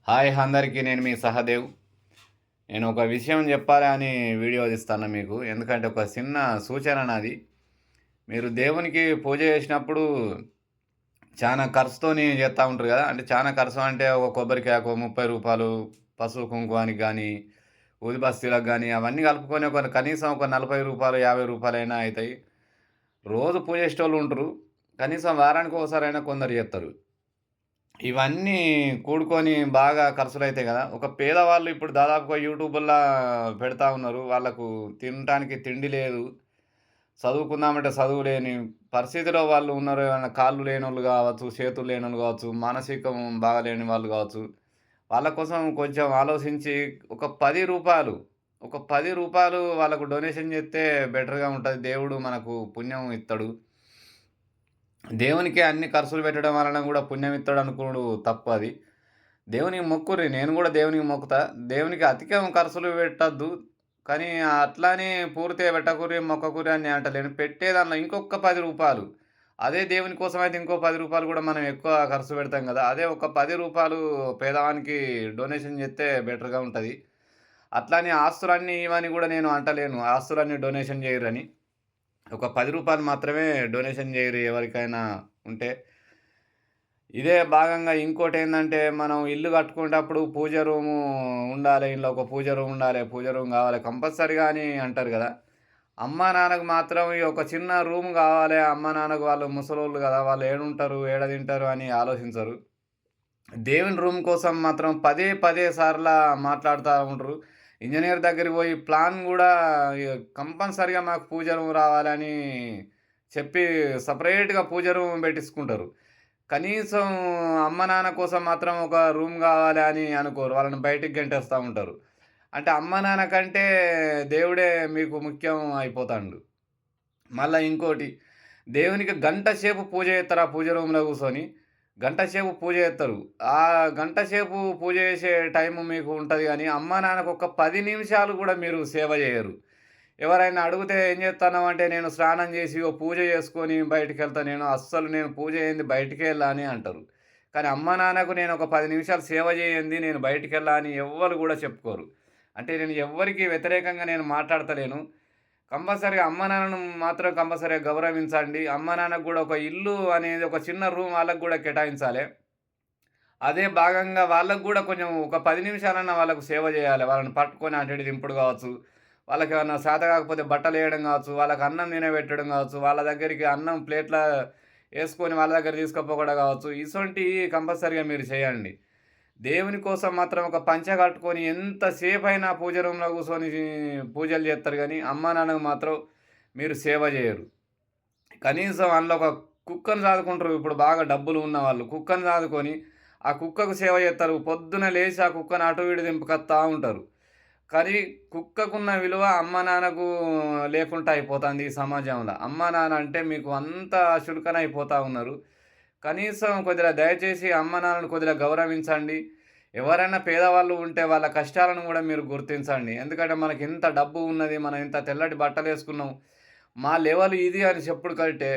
Hi అందరికీ నేను మీ సహదేవ్. నేను ఒక విషయం చెప్పాలి అని వీడియో తీస్తాను మీకు. ఎందుకంటే ఒక చిన్న సూచన నాది. మీరు దేవునికి పూజ చేసినప్పుడు చాలా ఖర్చుతోని చేస్తా ఉంటారు కదా! అంటే చాలా ఖర్చు అంటే ఒక కొబ్బరికాయకు రూ. 30 పసుపు కుంకుమానికి గానీ, ఊదిబస్తీలకు గానీ అవన్నీ కలుపుకొని కనీసం ఒక రూ. 40, రూ. 50 అయినా అయితాయి. రోజు పూజ చేసేటోళ్ళు ఉంటరు. కనీసం వారానికి ఒకసారైనా కొందరు చేత్తరు. ఇవన్నీ కూడుకొని బాగా ఖర్చులైతాయి గదా! ఒక పేదవాళ్ళు ఇప్పుడు దాదాపుగా యూట్యూబుల్లా పెడతా ఉన్నారు. వాళ్ళకు తినటానికి తిండి లేదు. చదువుకుందామంటే చదువు లేని పరిస్థితిలో వాళ్ళు ఉన్నారు. ఏమన్నా కాళ్ళు లేనోళ్ళు గావచ్చు, చేతులు లేనోళ్ళు గావచ్చు, మానసికం బాగాలేని వాళ్ళు గావచ్చు. వాళ్ళ కోసం కొంచెం ఆలోచించి ఒక రూ. 10 ఒక రూ. 10 వాళ్ళకు డొనేషన్ జేత్తే బెటర్‌గా ఉంటది. దేవుడు మనకు పుణ్యం ఇత్తడు. దేవునికే అన్ని ఖర్చులు పెట్టడం వలన గూడా పుణ్యమిత్తడనుకునుడు తప్పది. దేవునికి మొక్కుర్రి. నేను గూడా దేవునికి మొక్కుతా. దేవునికి అధికం ఖర్చులు పెట్టొద్దు. కానీ అట్లని పూర్తిగా పెట్టకుర్రి, మొక్కకుర్రి అని నేను అంటలేను. పెట్టేదాంట్లో ఇంకొక్క రూ. 10 అదే దేవుని కోసమైతే ఇంకో రూ. 10 గూడా మనం ఎక్కువ ఖర్చు పెడతాం గదా! అదే ఒక రూ. 10 పేదవానికి డొనేషన్ జేత్తే బెటర్‌గా ఉంటది. అట్లని ఆస్తులన్నీ ఇవని గూడా నేను అంటలేను. ఆస్తులన్నీ డొనేషన్ జెయ్యరని. ఒక రూ. 10 మాత్రమే డొనేషన్ జెయ్యిర్రి ఎవరికైనా ఉంటే. ఇదే భాగంగా ఇంకోటేందంటే, మనం ఇల్లు కట్టుకునేటప్పుడు పూజ రూము ఉండాలే. ఇంట్లో ఒక పూజ రూమ్ ఉండాలే. పూజ రూమ్ గావాలే కంపల్సరీగా అని అంటారు గదా! అమ్మా, నాన్నకు మాత్రం ఈ ఒక చిన్న రూమ్ గావాలే. అమ్మా, నాన్నకు వాళ్ళు ముసలోళ్ళు గదా! వాళ్ళు ఏడుంటరు, ఏడ తింటరు అని ఆలోచించరు. దేవుని రూమ్ కోసం మాత్రం పదే పదే సార్లా మాట్లాడుతా ఉంటరు. ఇంజినీర్ దగ్గరికి పోయి ప్లాన్ గూడా కంపల్సరీగా మాకు పూజ రూమ్ రావాలని చెప్పి సెపరేట్‌గా పూజ రూమ్ పెట్టించుకుంటరు. కనీసం అమ్మ, నాన్న కోసం మాత్రం ఒక రూమ్ గావాలి అని అనుకోరు. వాళ్ళని బయటికి గెంటేస్తా ఉంటారు. అంటే అమ్మ, నాన్న కంటే దేవుడే మీకు ముఖ్యం అయిపోతాండు. మళ్ళా ఇంకోటి దేవునికి గంట సేపు పూజ చేత్తరు ఆ పూజ రూమ్‌లో కూసోని. గంట సేపు పూజ చేత్తరు. ఆ గంట సేపు పూజ చేసే టైము మీకు ఉంటది గానీ, అమ్మా, నాన్నకు ఒక 10 నిమిషాలు గూడా మీరు సేవ జేయరు. ఎవరైనా అడిగితే ఏం జేత్తన్నావంటే, నేను స్నానం జేసి, ఓ పూజ చేసుకొని బయటికెళ్తా నేను పూజ చేయంది బయటికే ఎళ్ళా అని అంటరు. కానీ అమ్మా, నాన్నకు నేనొక 10 నిమిషాలు సేవ జేయంది నేను బయటికెళ్ళా అని ఎవ్వరు గూడా చెప్పుకోరు. అంటే నేను ఎవ్వరికీ వ్యతిరేకంగా నేను మాట్లాడతలేను. కంపల్సరీగా అమ్మా, నాన్నను మాత్రం కంపల్సరీగా గౌరవించండి. అమ్మా, నాన్నకు గూడా ఒక ఇల్లు అనేది ఒక చిన్న రూమ్ వాళ్ళకి గూడా కేటాయించాలే. అదే భాగంగా వాళ్ళకి గూడా కొంచెం ఒక 10 నిమిషాలన్నా వాళ్ళకు సేవ జేయాలే. వాళ్ళని పట్టుకొని అటు ఇటు దింపుడు గావచ్చు. వాళ్ళకేమన్నా చేత కాకపోతే బట్టలేయడం గావచ్చు. వాళ్ళకి అన్నం తినబెట్టడం గావచ్చు. వాళ్ళ దగ్గరికి అన్నం ప్లేట్‌ల యేసుకొని వాళ్ళ దగ్గర తీసుకపోవడం గావచ్చు. ఇసొంటియి కంపల్సరీగా మీరు చేయండి. దేవుని కోసం మాత్రం ఒక పంచె కట్టుకొని ఎంత సేపైనా పూజ రూమ్‌లో కూసొని పూజలు జేత్తరు గానీ, అమ్మా, నాన్నకు మాత్రం మీరు సేవ జేయరు. కనీసం అందులో ఒక కుక్కని సాదుకుంటరు. ఇప్పుడు బాగా డబ్బులు ఉన్నవాళ్ళు. కుక్కని సాదుకొని, ఆ కుక్కకు సేవ జేత్తరు. పొద్దున లేసి ఆ కుక్కని అటు ఇటు దింపుకొత్తా ఉంటారు. కానీ కుక్కకున్న విలువ అమ్మ, నాన్నకు లేకుండా అయిపోతాంది ఈ సమాజంల. అమ్మ, నాన్న అంటే మీకు అంత చులకన అయిపోతా ఉన్నారు. కనీసం కొద్దిగా దయచేసి అమ్మ, నాన్నను కొద్దిగా గౌరవించండి. ఎవరైనా పేదవాళ్ళు ఉంటే వాళ్ళ కష్టాలను గూడా మీరు గుర్తించండి. ఎందుకంటే మనకింత డబ్బు ఉన్నది. మనం ఇంత తెల్లటి బట్టలేసుకున్నాం. మా లెవెల్ ఇది అని చెప్పుడు కంటే,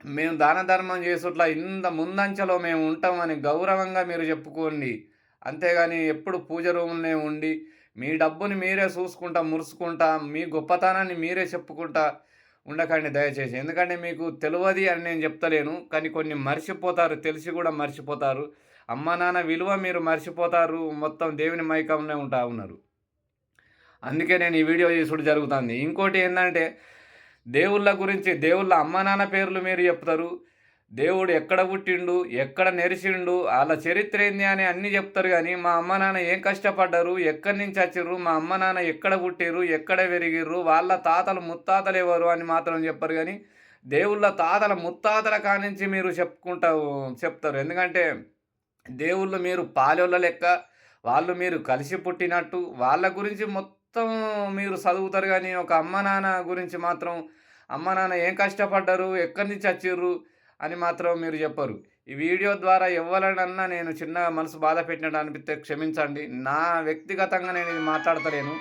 మేము దాన ధర్మం చేసుట్ల ఇంత ముందంచెలో మేము ఉంటామని గౌరవంగా మీరు చెప్పుకోండి. అంతేగాని ఎప్పుడు పూజ రూముల్నే ఉండి, మీ డబ్బుని మీరే చూసుకుంటా, మురుసుకుంటా, మీ గొప్పతనాన్ని మీరే చెప్పుకుంటా ఉండకండి దయచేసి. ఎందుకంటే మీకు తెలవది అని నేను చెప్తలేను. కానీ కొన్ని మర్చిపోతారు. తెలిసి గూడా మర్చిపోతారు. అమ్మ, నాన్న విలువ మీరు మర్చిపోతారు. మొత్తం దేవుని మైకంలో ఉంటా ఉన్నారు. అందుకే నేను ఈ వీడియో చేసుడు జరుగుతాంది. ఇంకోటి ఏందంటే, దేవుళ్ళ గురించి దేవుళ్ళ అమ్మ, నాన్న పేర్లు మీరు చెప్తారు. దేవుడు ఎక్కడ పుట్టిండు, ఎక్కడ నెరిసిండు, ఆళ్ళ చరిత్ర ఏంది అని అన్నీ చెప్తారు గానీ, మా అమ్మ, నాన్న ఏం కష్టపడ్డరు, ఎక్కడి నుంచి వచ్చిర్రు, మా అమ్మ, నాన్న ఎక్కడ పుట్టిర్రు, ఎక్కడ పెరిగిర్రు, వాళ్ళ తాతలు, ముత్తాతలు ఎవరు అని మాత్రం చెప్పరు గానీ, దేవుళ్ళ తాతల, ముత్తాతల కానించి మీరు చెప్తారు. ఎందుకంటే, దేవుళ్ళు మీరు పాలోళ్ళ లెక్క, వాళ్ళు మీరు కలిసి పుట్టినట్టు, వాళ్ళ గురించి మొత్తం మీరు చదువుతారు గానీ, ఒక అమ్మ, నాన్న గురించి మాత్రం అమ్మ, నాన్న ఏం కష్టపడ్డరు, ఎక్కడి నుంచి వచ్చిర్రు అని మాత్రం మీరు చెప్పరు. ఈ వీడియో ద్వారా ఎవ్వరినన్నా నేను చిన్నగా మనసు బాధ పెట్టినట్టు అనిపిస్తే క్షమించండి. నా వ్యక్తిగతంగా నేను ఇది మాట్లాడతలేను.